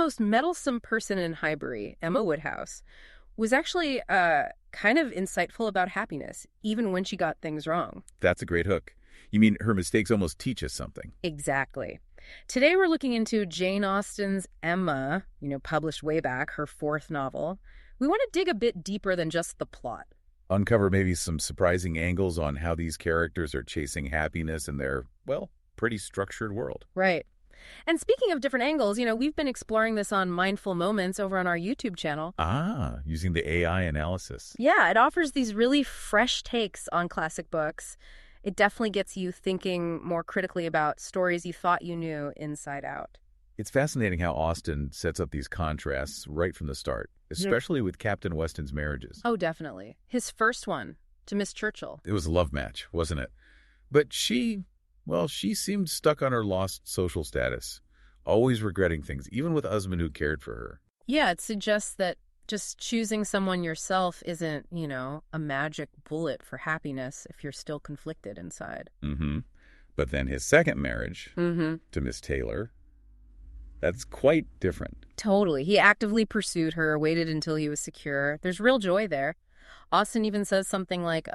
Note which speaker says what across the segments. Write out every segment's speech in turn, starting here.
Speaker 1: most meddlesome person in Highbury, Emma Woodhouse, was actually kind of insightful about happiness, even when she got things wrong.
Speaker 2: That's a great hook. You mean her mistakes almost teach us something?
Speaker 1: Exactly. Today we're looking into Jane Austen's Emma, published way back, her fourth novel. We want to dig a bit deeper than just the plot.
Speaker 2: Uncover maybe some surprising angles on how these characters are chasing happiness in their, well, pretty structured world.
Speaker 1: Right. And speaking of different angles, we've been exploring this on Mindful Moments over on our YouTube channel.
Speaker 2: Ah, using the AI analysis.
Speaker 1: Yeah, it offers these really fresh takes on classic books. It definitely gets you thinking more critically about stories you thought you knew inside out.
Speaker 2: It's fascinating how Austen sets up these contrasts right from the start, especially with Captain Weston's marriages.
Speaker 1: Oh, definitely. His first one, to Miss Churchill.
Speaker 2: It was a love match, wasn't it? But she seemed stuck on her lost social status, always regretting things, even with a husband who cared for her.
Speaker 1: Yeah, it suggests that just choosing someone yourself isn't, a magic bullet for happiness if you're still conflicted inside.
Speaker 2: Mm-hmm. But then his second marriage to Miss Taylor, that's quite different.
Speaker 1: Totally. He actively pursued her, waited until he was secure. There's real joy there. Austen even says something like,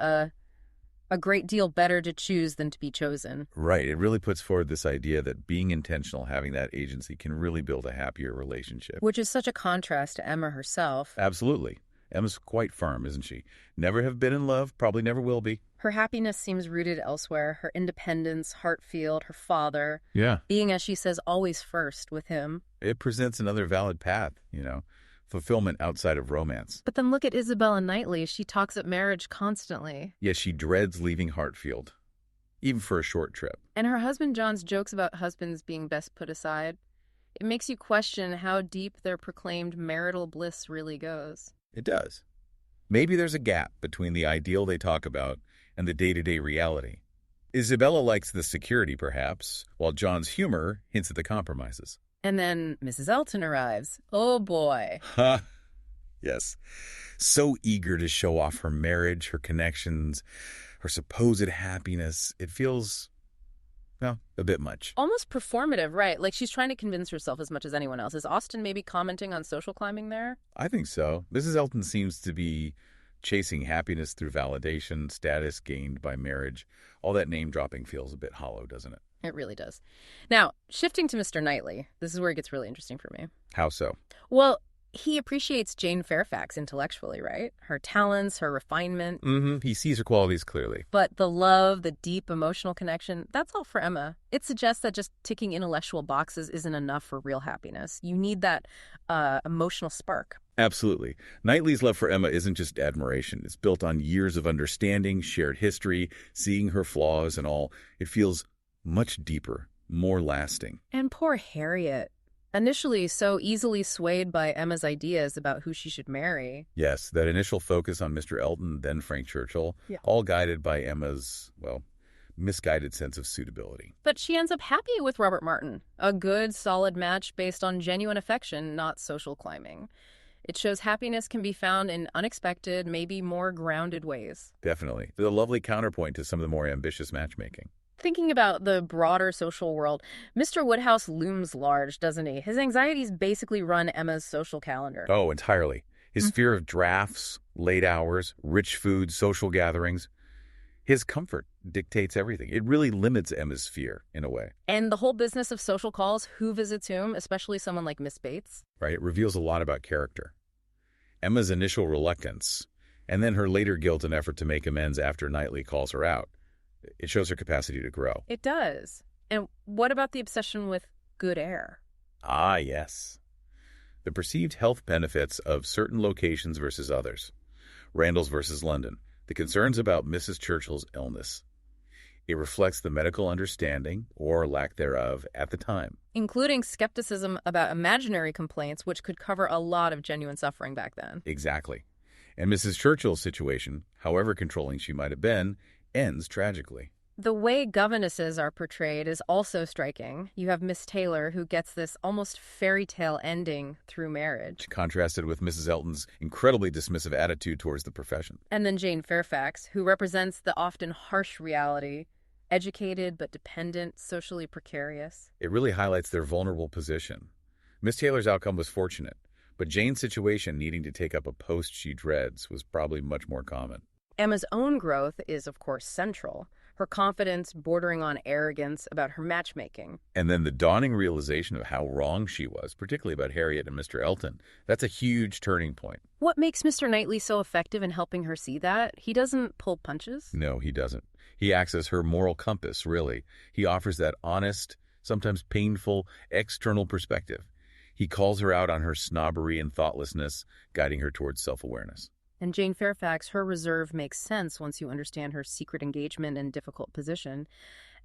Speaker 1: a great deal better to choose than to be chosen.
Speaker 2: Right. It really puts forward this idea that being intentional, having that agency, can really build a happier relationship.
Speaker 1: Which is such a contrast to Emma herself.
Speaker 2: Absolutely. Emma's quite firm, isn't she? Never have been in love, probably never will be.
Speaker 1: Her happiness seems rooted elsewhere. Her independence, Hartfield, her father.
Speaker 2: Yeah.
Speaker 1: Being, as she says, always first with him.
Speaker 2: It presents another valid path, fulfillment outside of romance.
Speaker 1: But then look at Isabella Knightley. She talks up marriage constantly.
Speaker 2: Yet she dreads leaving Hartfield, even for a short trip.
Speaker 1: And her husband John's jokes about husbands being best put aside. It makes you question how deep their proclaimed marital bliss really goes.
Speaker 2: It does. Maybe there's a gap between the ideal they talk about and the day-to-day reality. Isabella likes the security, perhaps, while John's humor hints at the compromises.
Speaker 1: And then Mrs. Elton arrives. Oh, boy.
Speaker 2: Ha! Yes. So eager to show off her marriage, her connections, her supposed happiness. It feels, a bit much.
Speaker 1: Almost performative, right? Like she's trying to convince herself as much as anyone else. Is Austen maybe commenting on social climbing there?
Speaker 2: I think so. Mrs. Elton seems to be chasing happiness through validation, status gained by marriage. All that name-dropping feels a bit hollow, doesn't it?
Speaker 1: It really does. Now, shifting to Mr. Knightley, this is where it gets really interesting for me.
Speaker 2: How so?
Speaker 1: Well, he appreciates Jane Fairfax intellectually, right? Her talents, her refinement.
Speaker 2: He sees her qualities clearly.
Speaker 1: But the love, the deep emotional connection, that's all for Emma. It suggests that just ticking intellectual boxes isn't enough for real happiness. You need that emotional spark.
Speaker 2: Absolutely. Knightley's love for Emma isn't just admiration. It's built on years of understanding, shared history, seeing her flaws and all. It feels much deeper, more lasting.
Speaker 1: And poor Harriet. Initially so easily swayed by Emma's ideas about who she should marry.
Speaker 2: Yes, that initial focus on Mr. Elton, then Frank Churchill, all guided by Emma's, misguided sense of suitability.
Speaker 1: But she ends up happy with Robert Martin. A good, solid match based on genuine affection, not social climbing. It shows happiness can be found in unexpected, maybe more grounded ways.
Speaker 2: Definitely. It's a lovely counterpoint to some of the more ambitious matchmaking.
Speaker 1: Thinking about the broader social world, Mr. Woodhouse looms large, doesn't he? His anxieties basically run Emma's social calendar.
Speaker 2: Oh, entirely. His fear of drafts, late hours, rich food, social gatherings. His comfort dictates everything. It really limits Emma's fear, in a way.
Speaker 1: And the whole business of social calls, who visits whom, especially someone like Miss Bates.
Speaker 2: Right, it reveals a lot about character. Emma's initial reluctance, and then her later guilt and effort to make amends after Knightley calls her out. It shows her capacity to grow.
Speaker 1: It does. And what about the obsession with good air?
Speaker 2: Ah, yes. The perceived health benefits of certain locations versus others. Randall's versus London. The concerns about Mrs. Churchill's illness. It reflects the medical understanding, or lack thereof, at the time.
Speaker 1: Including skepticism about imaginary complaints, which could cover a lot of genuine suffering back then.
Speaker 2: Exactly. And Mrs. Churchill's situation, however controlling she might have been, ends tragically.
Speaker 1: The way governesses are portrayed is also striking. You have Miss Taylor, who gets this almost fairy tale ending through marriage.
Speaker 2: Contrasted with Mrs. Elton's incredibly dismissive attitude towards the profession.
Speaker 1: And then Jane Fairfax, who represents the often harsh reality, educated but dependent, socially precarious.
Speaker 2: It really highlights their vulnerable position. Miss Taylor's outcome was fortunate, but Jane's situation, needing to take up a post she dreads, was probably much more common.
Speaker 1: Emma's own growth is, of course, central. Her confidence bordering on arrogance about her matchmaking.
Speaker 2: And then the dawning realization of how wrong she was, particularly about Harriet and Mr. Elton, that's a huge turning point.
Speaker 1: What makes Mr. Knightley so effective in helping her see that? He doesn't pull punches?
Speaker 2: No, he doesn't. He acts as her moral compass, really. He offers that honest, sometimes painful, external perspective. He calls her out on her snobbery and thoughtlessness, guiding her towards self-awareness.
Speaker 1: And Jane Fairfax, her reserve makes sense once you understand her secret engagement and difficult position.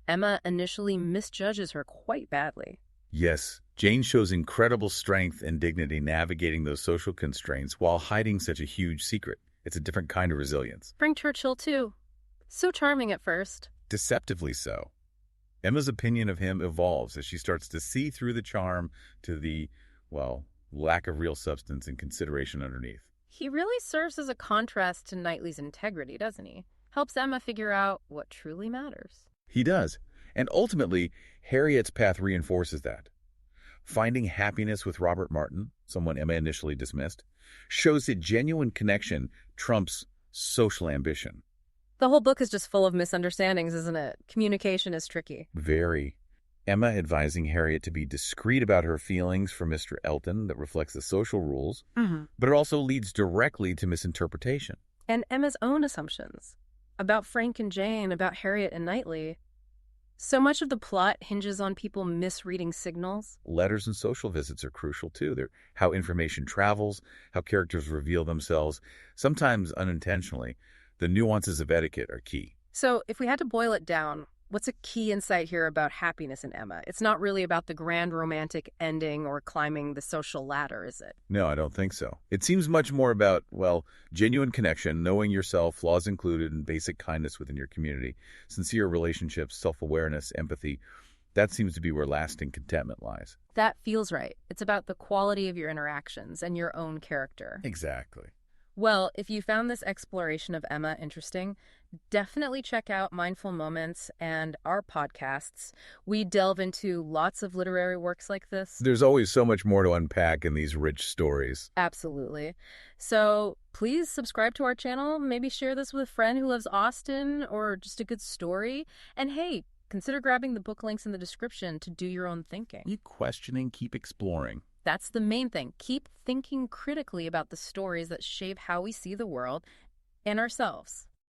Speaker 1: Emma initially misjudges her quite badly.
Speaker 2: Yes, Jane shows incredible strength and dignity navigating those social constraints while hiding such a huge secret. It's a different kind of resilience.
Speaker 1: Frank Churchill, too. So charming at first.
Speaker 2: Deceptively so. Emma's opinion of him evolves as she starts to see through the charm to the, well, lack of real substance and consideration underneath.
Speaker 1: He really serves as a contrast to Knightley's integrity, doesn't he? Helps Emma figure out what truly matters.
Speaker 2: He does. And ultimately, Harriet's path reinforces that. Finding happiness with Robert Martin, someone Emma initially dismissed, shows that genuine connection trumps social ambition.
Speaker 1: The whole book is just full of misunderstandings, isn't it? Communication is tricky.
Speaker 2: Very. Emma advising Harriet to be discreet about her feelings for Mr. Elton that reflects the social rules, but it also leads directly to misinterpretation.
Speaker 1: And Emma's own assumptions about Frank and Jane, about Harriet and Knightley. So much of the plot hinges on people misreading signals.
Speaker 2: Letters and social visits are crucial, too. They're how information travels, how characters reveal themselves, sometimes unintentionally. The nuances of etiquette are key.
Speaker 1: So if we had to boil it down, what's a key insight here about happiness in Emma? It's not really about the grand romantic ending or climbing the social ladder, is it?
Speaker 2: No, I don't think so. It seems much more about, well, genuine connection, knowing yourself, flaws included, and basic kindness within your community, sincere relationships, self-awareness, empathy. That seems to be where lasting contentment lies.
Speaker 1: That feels right. It's about the quality of your interactions and your own character.
Speaker 2: Exactly.
Speaker 1: Well, if you found this exploration of Emma interesting, definitely check out Mindful Moments and our podcasts. We delve into lots of literary works like this.
Speaker 2: There's always so much more to unpack in these rich stories.
Speaker 1: Absolutely. So please subscribe to our channel. Maybe share this with a friend who loves Austen or just a good story. And hey, consider grabbing the book links in the description to do your own thinking.
Speaker 2: Keep questioning, keep exploring.
Speaker 1: That's the main thing. Keep thinking critically about the stories that shape how we see the world and ourselves.